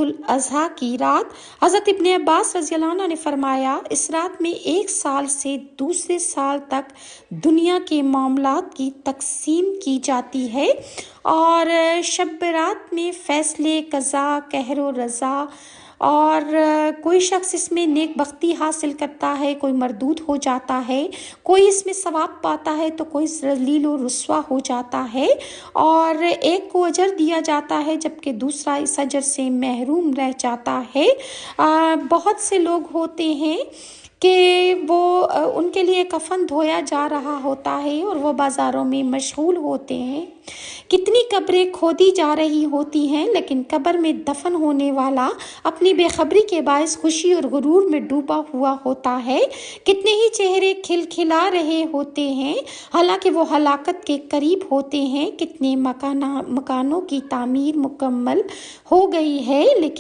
अज़हा की रात। हज़रत इब्ने अब्बास रज़ियल्लाहु अन्हु ने फरमाया, इस रात में एक साल से दूसरे साल तक दुनिया के मामलात की तकसीम की जाती है और शब रात में फ़ैसले कज़ा कहर व रज़ा और कोई शख्स इसमें नेक बख्ती हासिल करता है, कोई मरदूद हो जाता है, कोई इसमें सवाब पाता है तो कोई ज़लील व रुस्वा हो जाता है और एक को अजर दिया जाता है जबकि दूसरा इस अजर से महरूम रह जाता है। बहुत से लोग होते हैं कि वो उनके लिए कफ़न धोया जा रहा होता है और वो बाज़ारों में मशगूल होते हैं। कितनी कब्रें खोदी जा रही होती हैं, लेकिन कब्र में दफन होने वाला अपनी बेखबरी के बायस खुशी और गुरूर में डूबा हुआ होता है। कितने ही चेहरे खिलखिला रहे होते हैं, हालांकि वो हलाकत के करीब होते हैं। कितने मकानों की तामीर मुकम्मल हो गई है, लेकिन